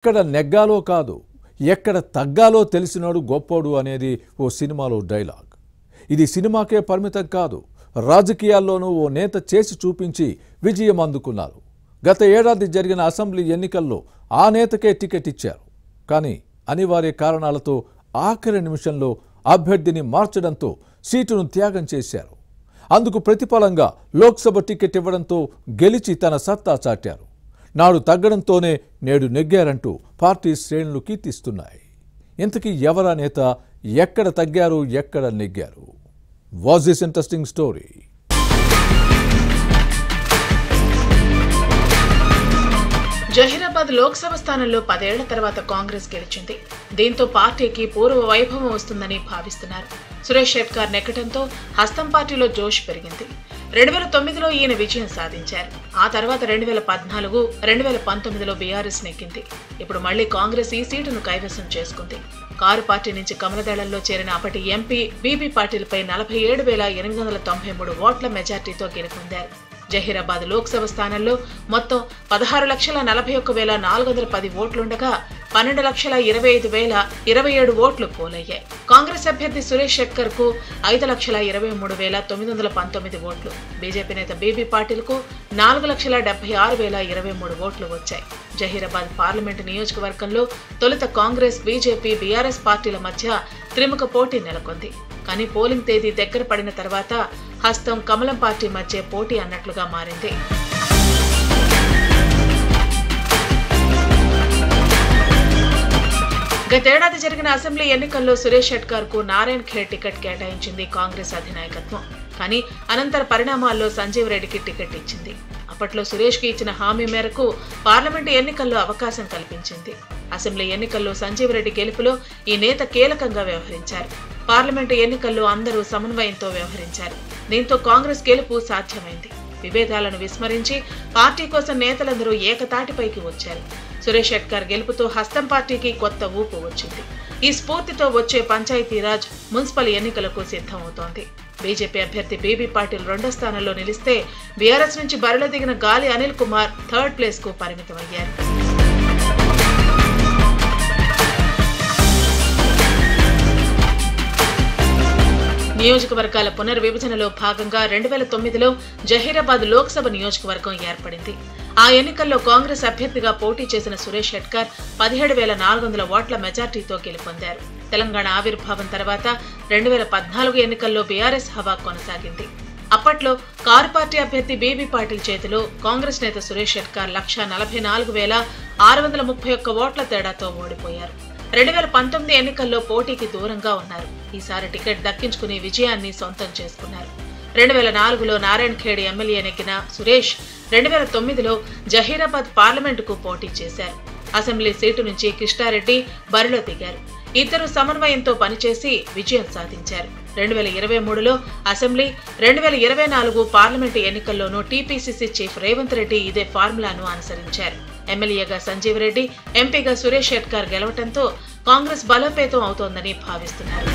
ఎక్కడ నెగ్గాలో కాదు ఎక్కడ తగ్గాలో తెలిసినోడు గొప్పోడు అనేది ఓ సినిమాలో డైలాగ్. ఇది సినిమాకే పరిమితం కాదు, రాజకీయాల్లోనూ ఓ నేత చేసి చూపించి విజయం అందుకున్నారు. గత ఏడాది జరిగిన అసెంబ్లీ ఎన్నికల్లో ఆ నేతకే టికెట్ ఇచ్చారు. కానీ అనివార్య కారణాలతో ఆఖరి నిమిషంలో అభ్యర్థిని మార్చడంతో సీటును త్యాగం చేశారు. అందుకు ప్రతిఫలంగా లోక్సభ టికెట్ ఇవ్వడంతో గెలిచి తన సత్తా చాటారు. నాడు తగ్గడంతోనే నేడు నెగ్గారంటూ పార్టీ శ్రేణులు కీర్తిస్తున్నాయి. ఇంతకీ ఎవరా నేత, ఎక్కడ తగ్గారు, ఎక్కడ నెగ్గారు? Was this interesting story? Zaheerabad Lok Sabha స్థానంలో 10 ఏళ్ల తర్వాత కాంగ్రెస్ గెలిచింది. దీంతో పార్టీకి పూర్వ వైభవం వస్తుందని భావిస్తున్నారు. సురేష్ షెట్కార్ నెగ్గడంతో హస్తం పార్టీలో జోష్ పెరిగింది. 2009లో ఈయన విజయం సాధించారు. ఆ తర్వాత 2014, 2019లో బీఆర్ఎస్ నెగ్గింది. ఇప్పుడు మళ్లీ కాంగ్రెస్ ఈ సీటును కైవసం చేసుకుంది. కారు పార్టీ నుంచి కమలదళంలో చేరిన అప్పటి ఎంపీ బీబీ పాటిల్పై 47,893 ఓట్ల మెజార్టీతో గెలుపొందారు. జహీరాబాద్ లోక్సభ స్థానంలో మొత్తం 16,41,410 ఓట్లుండగా 12,25,027 ఓట్లు పోలయ్యాయి. కాంగ్రెస్ అభ్యర్థి సురేష్ షెట్కర్ కు 5,23,919 ఓట్లు, బీజేపీ నేత బీబీ పాటిల్ కు 4,76,023 ఓట్లు వచ్చాయి. జహీరాబాద్ పార్లమెంటు నియోజకవర్గంలో తొలుత కాంగ్రెస్, బీజేపీ, బీఆర్ఎస్ పార్టీల మధ్య త్రిముఖ పోటీ నెలకొంది. కానీ పోలింగ్ తేదీ దగ్గర పడిన తర్వాత హస్తం, కమలం పార్టీ మధ్య పోటీ అన్నట్లుగా మారింది. గతేడాది జరిగిన అసెంబ్లీ ఎన్నికల్లో సురేష్ షెట్కార్ కు నారాయణ్ ఖేడ్ టికెట్ కేటాయించింది కాంగ్రెస్ అధినాయకత్వం. కానీ అనంతర పరిణామాల్లో సంజీవ్ రెడ్డికి టికెట్ ఇచ్చింది. అప్పట్లో సురేష్ కి ఇచ్చిన హామీ మేరకు పార్లమెంటు ఎన్నికల్లో అవకాశం కల్పించింది. అసెంబ్లీ ఎన్నికల్లో సంజీవ్ రెడ్డి గెలుపులో ఈ నేత కీలకంగా వ్యవహరించారు. పార్లమెంటు ఎన్నికల్లో అందరూ సమన్వయంతో వ్యవహరించారు. దీంతో కాంగ్రెస్ గెలుపు సాధ్యమైంది. విభేదాలను విస్మరించి పార్టీ కోసం నేతలందరూ ఏకతాటిపైకి వచ్చారు. సురేష్ షెట్కార్ గెలుపుతో హస్తం పార్టీకి కొత్త ఊపు వచ్చింది. ఈ స్ఫూర్తితో వచ్చే పంచాయతీరాజ్, మున్సిపల్ ఎన్నికలకు సిద్ధమవుతోంది. బీజేపీ అభ్యర్థి బీబీ పాటిల్ 2వ స్థానంలో నిలిస్తే బీఆర్ఎస్ నుంచి బరిలో దిగిన గాలి అనిల్ కుమార్ 3rd ప్లేస్ కు పరిమితమయ్యారు. నియోజకవర్గాల పునర్విభజనలో భాగంగా 2009లో జహీరాబాద్ లోక్సభ నియోజకవర్గం ఏర్పడింది. ఆ ఎన్నికల్లో కాంగ్రెస్ అభ్యర్థిగా పోటీ చేసిన సురేష్ షెట్కార్ 17,400 ఓట్ల మెజార్టీతో గెలుపొందారు. తెలంగాణ ఆవిర్భావం తర్వాత 2014 ఎన్నికల్లో బీఆర్ఎస్ హవా కొనసాగింది. అప్పట్లో కారు పార్టీ అభ్యర్థి బీబీ పాటిల్ చేతిలో కాంగ్రెస్ నేత సురేష్ షెట్కార్ 1,44,631 ఓట్ల తేడాతో ఓడిపోయారు. 2019 ఎన్నికల్లో పోటీకి దూరంగా ఉన్నారు. ఈసారి టికెట్ దక్కించుకుని విజయాన్ని సొంతం చేసుకున్నారు. 2004లో నారాయణ్ ఖేడ్ ఎమ్మెల్యే నెగ్గిన సురేష్ 2009లో జహీరాబాద్ పార్లమెంటుకు పోటీ చేశారు. అసెంబ్లీ సీటు నుంచి కృష్ణారెడ్డి బరిలో దిగారు. ఇద్దరు సమన్వయంతో పనిచేసి విజయం సాధించారు. 2023లో అసెంబ్లీ, 2024 పార్లమెంటు ఎన్నికల్లోనూ టీపీసీసీ చీఫ్ రేవంత్ రెడ్డి ఇదే ఫార్ములాను అనుసరించారు. ఎమ్మెల్యేగా సంజీవ్ రెడ్డి, ఎంపీగా సురేష్ షెట్కార్ గెలవడంతో కాంగ్రెస్ బలోపేతం అవుతోందని భావిస్తున్నారు.